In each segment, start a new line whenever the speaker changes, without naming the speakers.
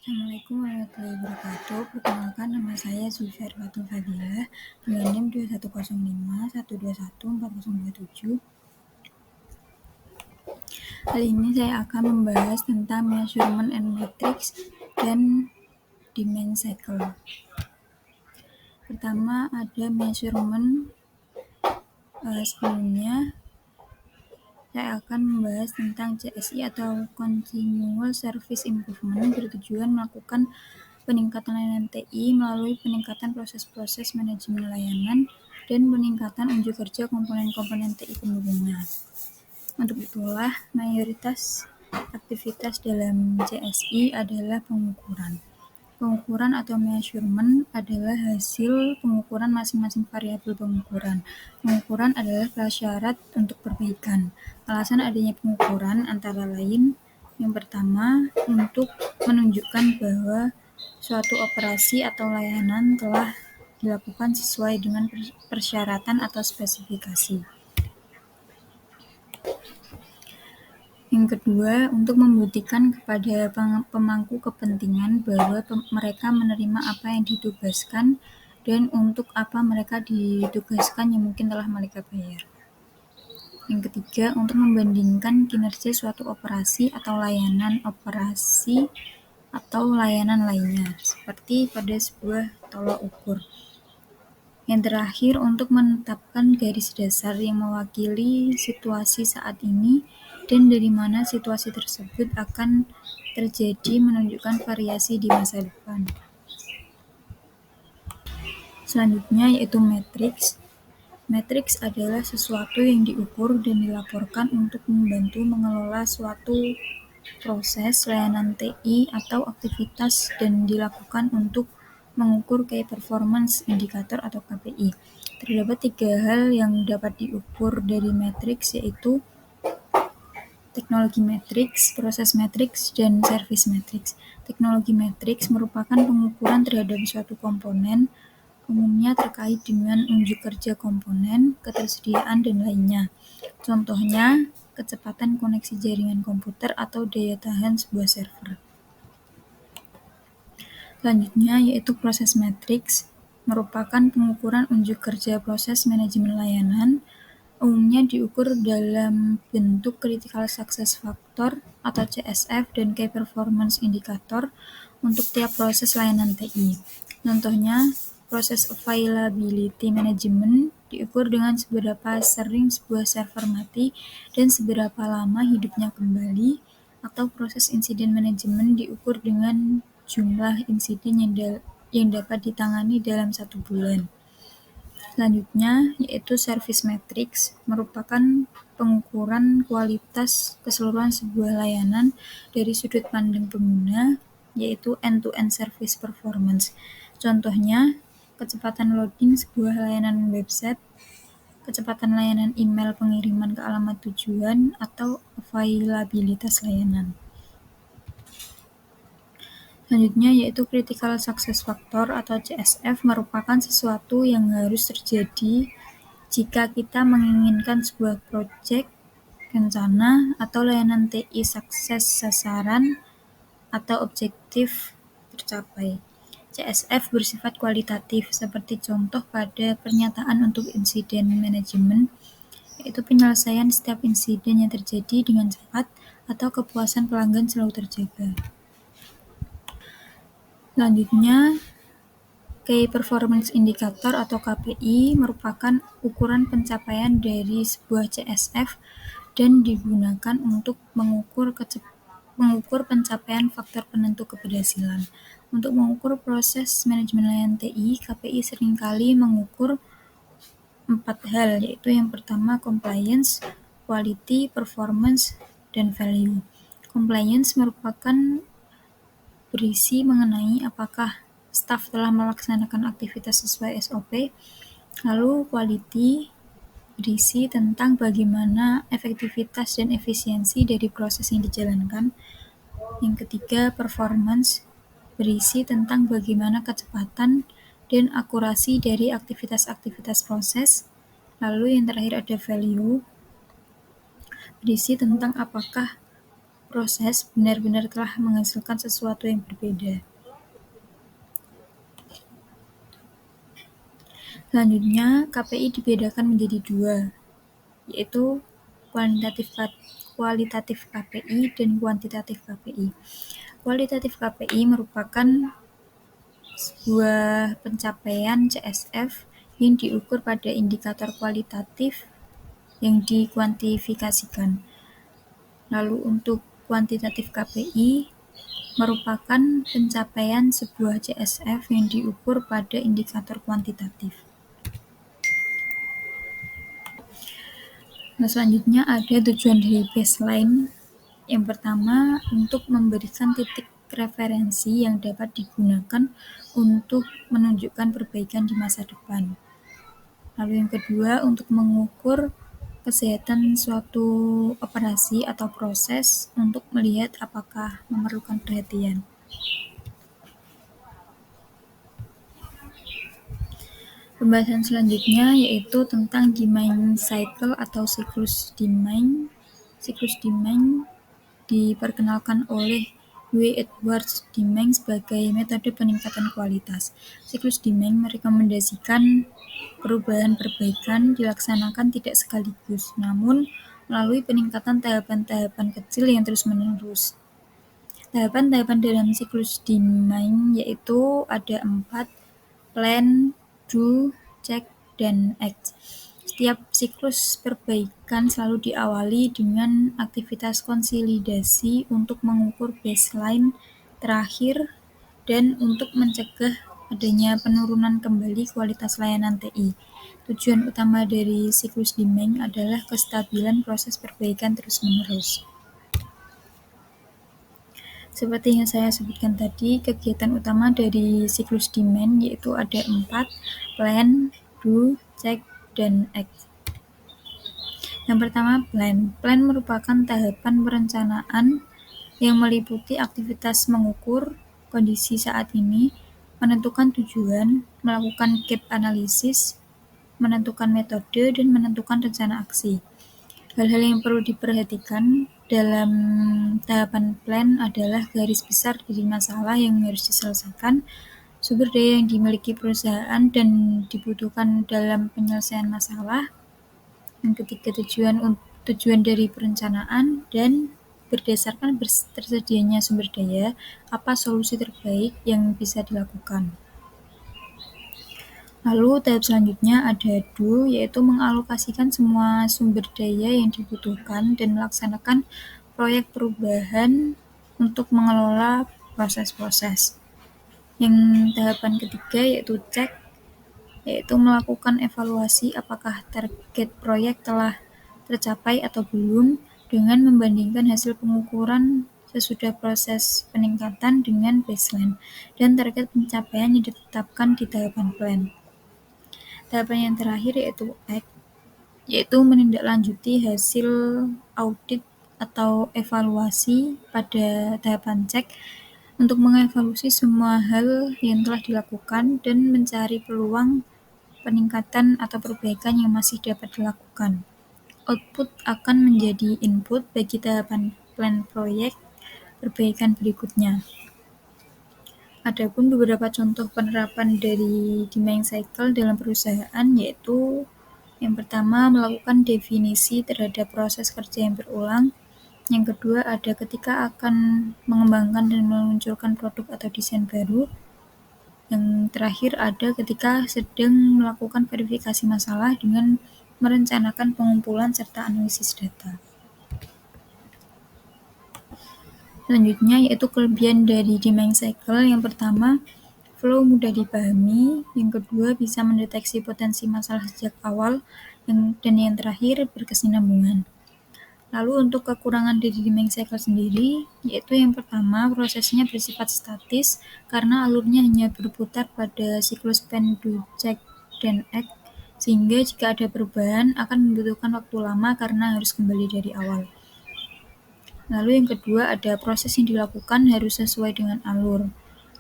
Assalamualaikum warahmatullahi wabarakatuh. Perkenalkan, nama saya Zulfiar Fatul Fadilah dengan NIM 2105121427. Kali ini saya akan membahas tentang measurement and matrix dan demand cycle. Pertama ada measurement. Sebelumnya saya akan membahas tentang CSI atau Continual Service Improvement, bertujuan melakukan peningkatan layanan TI melalui peningkatan proses-proses manajemen layanan dan peningkatan unjuk kerja komponen-komponen TI pendukungnya. Untuk itulah, mayoritas aktivitas dalam CSI adalah pengukuran. Pengukuran atau measurement adalah hasil pengukuran masing-masing variabel pengukuran. Pengukuran adalah prasyarat untuk perbaikan. Alasan adanya pengukuran antara lain, yang pertama, untuk menunjukkan bahwa suatu operasi atau layanan telah dilakukan sesuai dengan persyaratan atau spesifikasi. Yang kedua, untuk membuktikan kepada pemangku kepentingan bahwa mereka menerima apa yang ditugaskan dan untuk apa mereka ditugaskan yang mungkin telah mereka bayar. Yang ketiga, untuk membandingkan kinerja suatu operasi atau layanan lainnya, seperti pada sebuah tolak ukur. Yang terakhir, untuk menetapkan garis dasar yang mewakili situasi saat ini dan dari mana situasi tersebut akan terjadi, menunjukkan variasi di masa depan. Selanjutnya yaitu matriks. Matriks adalah sesuatu yang diukur dan dilaporkan untuk membantu mengelola suatu proses layanan TI atau aktivitas dan dilakukan untuk mengukur Key Performance Indicator atau KPI. Terdapat 3 hal yang dapat diukur dari matriks, yaitu teknologi matriks, proses matriks, dan service matriks. Teknologi matriks merupakan pengukuran terhadap suatu komponen, umumnya terkait dengan unjuk kerja komponen, ketersediaan, dan lainnya. Contohnya, kecepatan koneksi jaringan komputer atau daya tahan sebuah server. Selanjutnya yaitu proses matriks, merupakan pengukuran unjuk kerja proses manajemen layanan, umumnya diukur dalam bentuk Critical Success Factor atau CSF dan Key Performance Indicator untuk tiap proses layanan TI. Contohnya, proses Availability Management diukur dengan seberapa sering sebuah server mati dan seberapa lama hidupnya kembali, atau proses Incident Management diukur dengan jumlah insiden yang dapat ditangani dalam 1 bulan. Selanjutnya yaitu service matrix, merupakan pengukuran kualitas keseluruhan sebuah layanan dari sudut pandang pengguna, yaitu end-to-end service performance. Contohnya, kecepatan loading sebuah layanan website, kecepatan layanan email pengiriman ke alamat tujuan, atau availabilitas layanan. Selanjutnya yaitu Critical Success Factor atau CSF, merupakan sesuatu yang harus terjadi jika kita menginginkan sebuah proyek, rencana, atau layanan TI sukses sasaran atau objektif tercapai. CSF bersifat kualitatif, seperti contoh pada pernyataan untuk insiden manajemen, yaitu penyelesaian setiap insiden yang terjadi dengan cepat atau kepuasan pelanggan selalu terjaga. Selanjutnya, Key Performance Indicator atau KPI merupakan ukuran pencapaian dari sebuah CSF dan digunakan untuk mengukur pencapaian faktor penentu keberhasilan. Untuk mengukur proses manajemen layanan TI, KPI seringkali mengukur 4 hal, yaitu yang pertama compliance, quality, performance, dan value. Compliance merupakan berisi mengenai apakah staf telah melaksanakan aktivitas sesuai SOP. Lalu quality berisi tentang bagaimana efektivitas dan efisiensi dari proses yang dijalankan. Yang ketiga, performance berisi tentang bagaimana kecepatan dan akurasi dari aktivitas-aktivitas proses. Lalu yang terakhir ada value, berisi tentang apakah proses benar-benar telah menghasilkan sesuatu yang berbeda. Selanjutnya, KPI dibedakan menjadi dua, yaitu kualitatif KPI dan kuantitatif KPI. Kualitatif KPI merupakan sebuah pencapaian CSF yang diukur pada indikator kualitatif yang dikuantifikasikan. Lalu untuk kuantitatif KPI merupakan pencapaian sebuah CSF yang diukur pada indikator kuantitatif. Nah, selanjutnya ada tujuan dari baseline. Yang pertama, untuk memberikan titik referensi yang dapat digunakan untuk menunjukkan perbaikan di masa depan. Lalu yang kedua, untuk mengukur kesehatan suatu operasi atau proses untuk melihat apakah memerlukan perhatian. Pembahasan selanjutnya yaitu tentang demand cycle atau siklus demand. Siklus demand diperkenalkan oleh W. Edwards Deming sebagai metode peningkatan kualitas. Siklus Deming merekomendasikan perubahan perbaikan dilaksanakan tidak sekaligus, namun melalui peningkatan tahapan-tahapan kecil yang terus-menerus. Tahapan-tahapan dalam siklus Deming yaitu ada 4, plan, do, check, dan act. Setiap siklus perbaikan selalu diawali dengan aktivitas konsolidasi untuk mengukur baseline terakhir dan untuk mencegah adanya penurunan kembali kualitas layanan TI. Tujuan utama dari siklus Deming adalah kestabilan proses perbaikan terus-menerus. Seperti yang saya sebutkan tadi, kegiatan utama dari siklus Deming yaitu ada 4, plan, do, check, dan act. Yang pertama, plan. Plan merupakan tahapan perencanaan yang meliputi aktivitas mengukur kondisi saat ini, menentukan tujuan, melakukan gap analysis, menentukan metode, dan menentukan rencana aksi. Hal-hal yang perlu diperhatikan dalam tahapan plan adalah garis besar dari masalah yang harus diselesaikan, sumber daya yang dimiliki perusahaan dan dibutuhkan dalam penyelesaian masalah. Yang ketiga, tujuan dari perencanaan, dan berdasarkan tersedianya sumber daya, apa solusi terbaik yang bisa dilakukan. Lalu tahap selanjutnya ada do, yaitu mengalokasikan semua sumber daya yang dibutuhkan dan melaksanakan proyek perubahan untuk mengelola proses-proses. Yang tahapan ketiga yaitu check, yaitu melakukan evaluasi apakah target proyek telah tercapai atau belum dengan membandingkan hasil pengukuran sesudah proses peningkatan dengan baseline dan target pencapaian yang ditetapkan di tahapan plan. Tahapan yang terakhir yaitu act, yaitu menindaklanjuti hasil audit atau evaluasi pada tahapan cek untuk mengevaluasi semua hal yang telah dilakukan dan mencari peluang peningkatan atau perbaikan yang masih dapat dilakukan. Output akan menjadi input bagi tahapan plan proyek perbaikan berikutnya. Adapun beberapa contoh penerapan dari demand cycle dalam perusahaan yaitu yang pertama, melakukan definisi terhadap proses kerja yang berulang. Yang kedua, ada ketika akan mengembangkan dan meluncurkan produk atau desain baru. Yang terakhir, ada ketika sedang melakukan verifikasi masalah dengan merencanakan pengumpulan serta analisis data. Selanjutnya yaitu kelebihan dari demand cycle. Yang pertama, flow mudah dipahami. Yang kedua, bisa mendeteksi potensi masalah sejak awal. Dan yang terakhir, berkesinambungan. Lalu untuk kekurangan dari demand cycle sendiri, yaitu yang pertama, prosesnya bersifat statis karena alurnya hanya berputar pada siklus plan, do, check, dan act, sehingga jika ada perubahan akan membutuhkan waktu lama karena harus kembali dari awal. Lalu yang kedua, ada proses yang dilakukan harus sesuai dengan alur.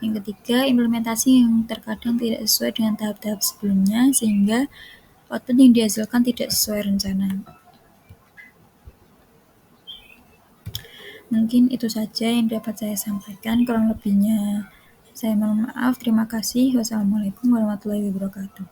Yang ketiga, implementasi yang terkadang tidak sesuai dengan tahap-tahap sebelumnya, sehingga output yang dihasilkan tidak sesuai rencana. Mungkin itu saja yang dapat saya sampaikan. Kurang lebihnya saya mohon maaf. Terima kasih. Wassalamualaikum warahmatullahi wabarakatuh.